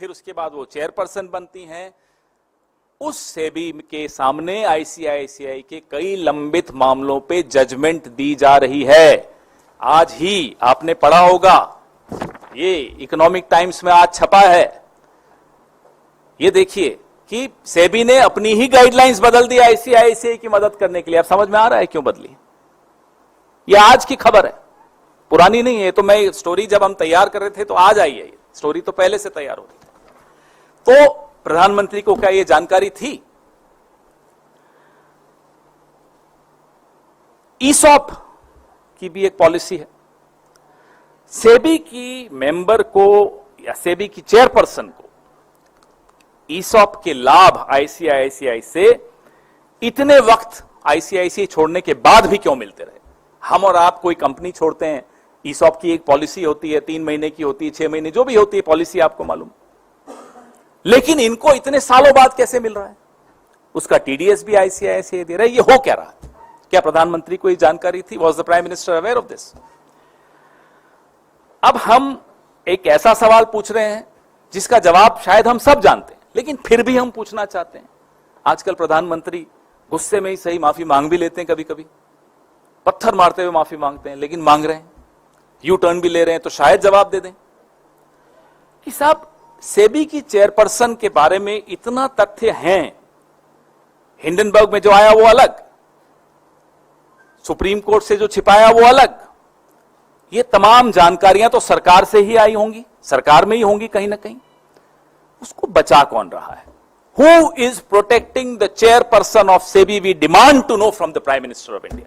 फिर उसके बाद वो चेयरपर्सन बनती हैं। उस सेबी के सामने आईसीआईसीआई के कई लंबित मामलों पे जजमेंट दी जा रही है। आज ही आपने पढ़ा होगा, ये इकोनॉमिक टाइम्स में आज छपा है, ये देखिए कि सेबी ने अपनी ही गाइडलाइंस बदल दी आईसीआईसीआई की मदद करने के लिए। अब समझ में आ रहा है क्यों बदली? ये आज की खबर है, पुरानी नहीं है। तो मैं स्टोरी जब हम तैयार कर रहे थे तो आज आई है, ये स्टोरी तो पहले से तैयार हो रही थी। तो प्रधानमंत्री को क्या ये जानकारी थी? ईसॉप की भी एक पॉलिसी है। सेबी की मेंबर को या सेबी की चेयरपर्सन को ईसॉप के लाभ आईसीआईसीआई से इतने वक्त आईसीआईसीआई छोड़ने के बाद भी क्यों मिलते रहे? हम और आप कोई कंपनी छोड़ते हैं, ईसॉप की एक पॉलिसी होती है, 3 महीने की होती है, 6 महीने, जो भी होती है पॉलिसी, आपको मालूम। लेकिन इनको इतने सालों बाद कैसे मिल रहा है? उसका टीडीएस भी आईसीआईसीआई दे रहा है। ये हो क्या रहा है? क्या प्रधानमंत्री को ये जानकारी थी? Was the prime minister aware of this? अब हम एक ऐसा सवाल पूछ रहे हैं जिसका जवाब शायद हम सब जानते हैं, लेकिन फिर भी हम पूछना चाहते हैं। आजकल प्रधानमंत्री गुस्से में ही सही माफी मांग भी लेते हैं, कभी कभी पत्थर मारते हुए माफी मांगते हैं, लेकिन मांग रहे हैं, यू टर्न भी ले रहे हैं, तो शायद जवाब दे दें कि साहब सेबी की चेयरपर्सन के बारे में इतना तथ्य हैं, हिंडनबर्ग में जो आया वो अलग, सुप्रीम कोर्ट से जो छिपाया वो अलग, ये तमाम जानकारियां तो सरकार से ही आई होंगी, सरकार में ही होंगी कहीं ना कहीं। उसको बचा कौन रहा है? Who is protecting the chairperson of SEBI? We demand to know from the Prime Minister of India.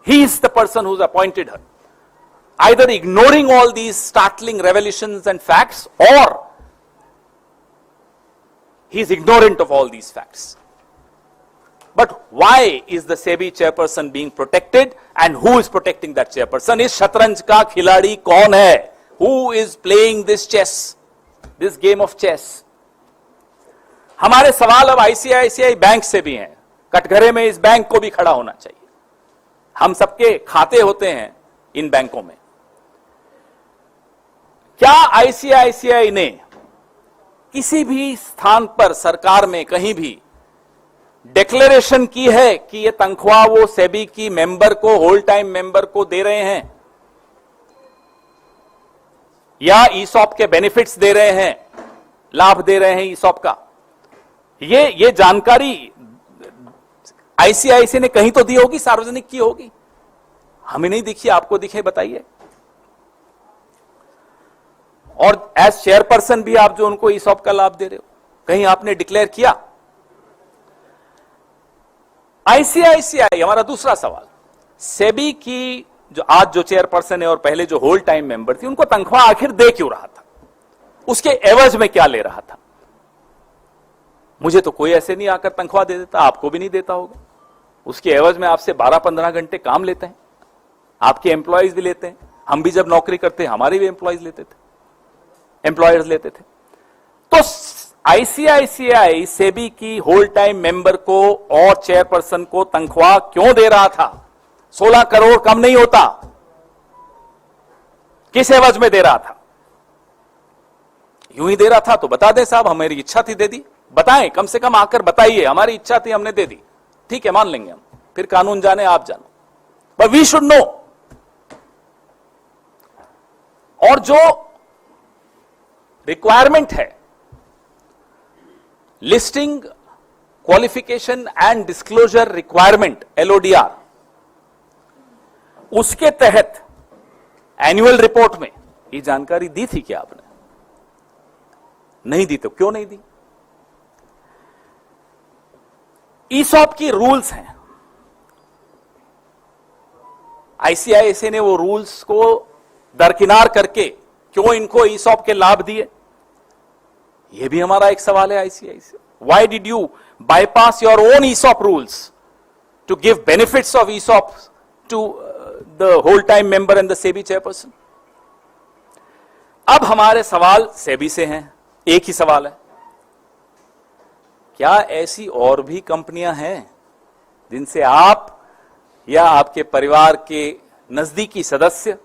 He is the person who's appointed her. Either ignoring all these startling revelations and facts, or he is ignorant of all these facts. But why is the SEBI chairperson being protected, and who is protecting that chairperson? इस शतरंज का खिलाड़ी कौन है? Who is playing this chess, this game of chess? हमारे सवाल अब ICICI bank से भी हैं। कटघरे में इस बैंक को भी खड़ा होना चाहिए। हम सबके खाते होते हैं इन बैंकों में। क्या आईसीआईसीआई ने किसी भी स्थान पर सरकार में कहीं भी डिक्लेरेशन की है कि ये तनख्वाह वो सेबी की मेंबर को, होल टाइम मेंबर को दे रहे हैं, या ईसॉप के बेनिफिट्स दे रहे हैं, लाभ दे रहे हैं ईसॉप का? ये जानकारी आईसीआईसीआई ने कहीं तो दी होगी, सार्वजनिक की होगी। हमें नहीं दिखी, आपको दिखे, बताइए। और एज चेयरपर्सन भी आप जो उनको ईसॉप का लाभ दे रहे हो, कहीं आपने डिक्लेयर किया? आईसीआईसीआई, हमारा दूसरा सवाल, सेबी की जो आज जो चेयरपर्सन है और पहले जो होल टाइम मेंबर थी, उनको तनख्वाह आखिर दे क्यों रहा था? उसके एवज में क्या ले रहा था? मुझे तो कोई ऐसे नहीं आकर तनख्वाह दे देता, आपको भी नहीं देता होगा। उसके एवज में आपसे 12-15 घंटे काम लेते हैं, आपके एम्प्लॉयज भी लेते हैं। हम भी जब नौकरी करते हैं हमारे भी एम्प्लॉयज लेते थे, एम्प्लॉयर्स लेते थे। तो आईसीआईसीआई सेबी की होल टाइम मेंबर को और चेयरपर्सन को तनख्वाह क्यों दे रहा था? 16 करोड़ कम नहीं होता। किस एवज में दे रहा था? यूं ही दे रहा था तो बता दें साहब, हमारी इच्छा थी दे दी। बताएं, कम से कम आकर बताइए, हमारी इच्छा थी हमने दे दी, ठीक है, मान लेंगे हम। फिर कानून जाने आप जानो, बट वी शुड नो। और जो रिक्वायरमेंट है, listing qualification and disclosure requirement, LODR, उसके तहत एनुअल रिपोर्ट में ये जानकारी दी थी क्या आपने? नहीं दी तो क्यों नहीं दी? ईसॉप की रूल्स हैं, आईसीआईसीआई ने वो रूल्स को दरकिनार करके क्यों इनको ईसॉप के लाभ दिए? ये भी हमारा एक सवाल है ICICI. Why did you bypass your own ESOP rules to give benefits of ESOP to the whole time member and the SEBI chairperson? अब हमारे सवाल सेबी से हैं, एक ही सवाल है, क्या ऐसी और भी कंपनियां हैं जिनसे आप या आपके परिवार के नजदीकी सदस्य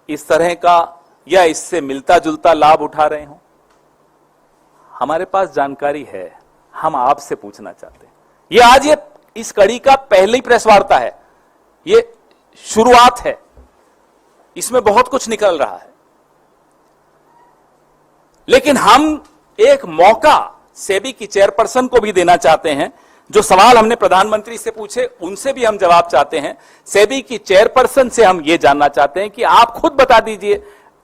इस तरह का या इससे मिलता जुलता लाभ उठा रहे हो? हमारे पास जानकारी है, हम आपसे पूछना चाहते हैं। ये आज ये इस कड़ी का पहली प्रेस वार्ता है, ये शुरुआत है, इसमें बहुत कुछ निकल रहा है, लेकिन हम एक मौका सेबी की चेयरपर्सन को भी देना चाहते हैं। जो सवाल हमने प्रधानमंत्री से पूछे उनसे भी हम जवाब चाहते हैं। सेबी की चेयरपर्सन से हम ये जानना चाहते हैं कि आप खुद बता दीजिए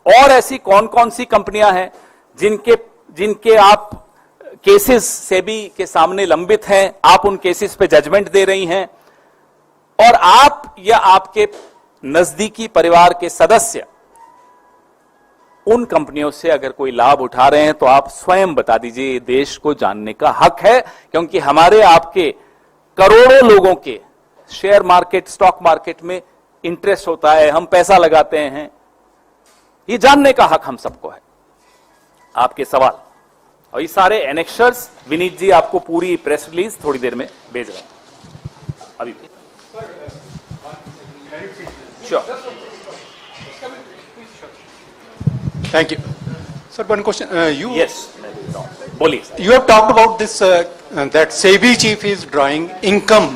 और ऐसी कौन कौन सी कंपनियां हैं जिनके आप केसेस सेबी के सामने लंबित हैं, आप उन केसेस पे जजमेंट दे रही हैं, और आप या आपके नजदीकी परिवार के सदस्य उन कंपनियों से अगर कोई लाभ उठा रहे हैं तो आप स्वयं बता दीजिए। ये देश को जानने का हक है, क्योंकि हमारे आपके करोड़ों लोगों के शेयर मार्केट, स्टॉक मार्केट में इंटरेस्ट होता है, हम पैसा लगाते हैं, ये जानने का हक हम सबको है। आपके सवाल और ये सारे एनेक्शर्स विनीत जी आपको पूरी प्रेस रिलीज थोड़ी देर में भेज रहे हैं अभी। Sure. Thank you. Sir, one question. Yes. बोलिए। You have talked about this, that SEBI chief is drawing income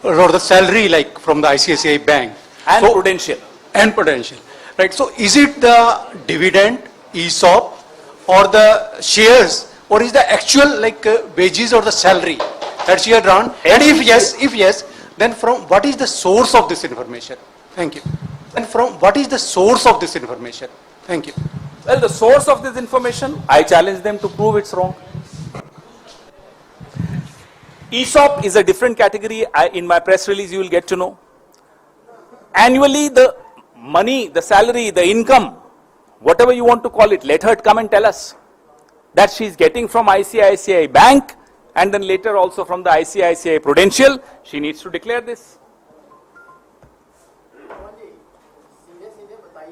or the salary like from the ICICI Bank. And Prudential. And Prudential. Right. So is it the dividend, ESOP, or the shares, or is the actual like wages or the salary that she had drawn? And if yes, then from what is the source of this information? Thank you. And from what is the source of this information? Thank you. Well, the source of this information, I challenge them to prove it's wrong. ESOP is a different category. In my press release, you will get to know. Annually, the money, the salary, the income, whatever you want to call it, let her come and tell us that she's getting from ICICI Bank and then later also from the ICICI Prudential. She needs to declare this.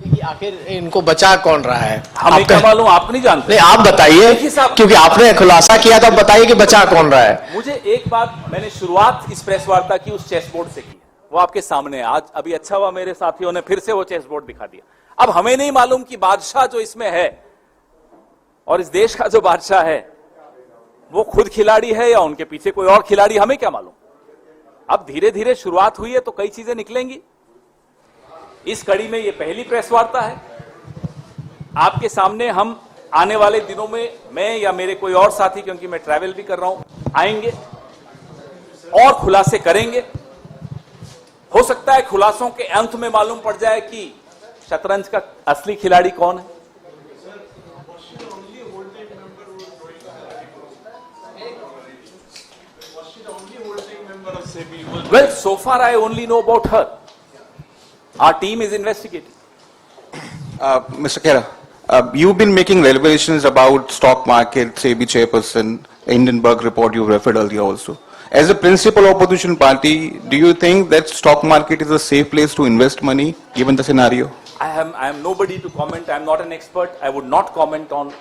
कि आखिर इनको बचा कौन रहा है? हमें क्या मालूम, आप नहीं जानते। नहीं, आप बताइए, क्योंकि आपने खुलासा किया तो आप बताइए कि बचा कौन रहा है। मुझे एक बात, मैंने शुरुआत इस प्रेस वार्ता की उस चेस बोर्ड से की, वो आपके सामने है। आज अभी अच्छा हुआ मेरे साथियों ने फिर से वो चेस बोर्ड दिखा दिया। अब हमें नहीं मालूम कि बादशाह जो इसमें है और इस देश का जो बादशाह है वो खुद खिलाड़ी है या उनके पीछे कोई और खिलाड़ी, हमें क्या मालूम। अब धीरे धीरे शुरुआत हुई है तो कई चीजें निकलेंगी। इस कड़ी में ये पहली प्रेस वार्ता है। आपके सामने हम आने वाले दिनों में, मैं या मेरे कोई और साथी, क्योंकि मैं ट्रैवल भी कर रहा हूं, आएंगे और खुलासे करेंगे। हो सकता है खुलासों के अंत में मालूम पड़ जाए कि शतरंज का असली खिलाड़ी कौन है। Well, so far I only know about her. Our team is investigating. Mr. Khera, you've been making revelations about stock market, SEBI chairperson, Hindenburg report you referred earlier also. As a principal opposition party, do you think that stock market is a safe place to invest money given the scenario? I am nobody to comment. I am not an expert. I would not comment on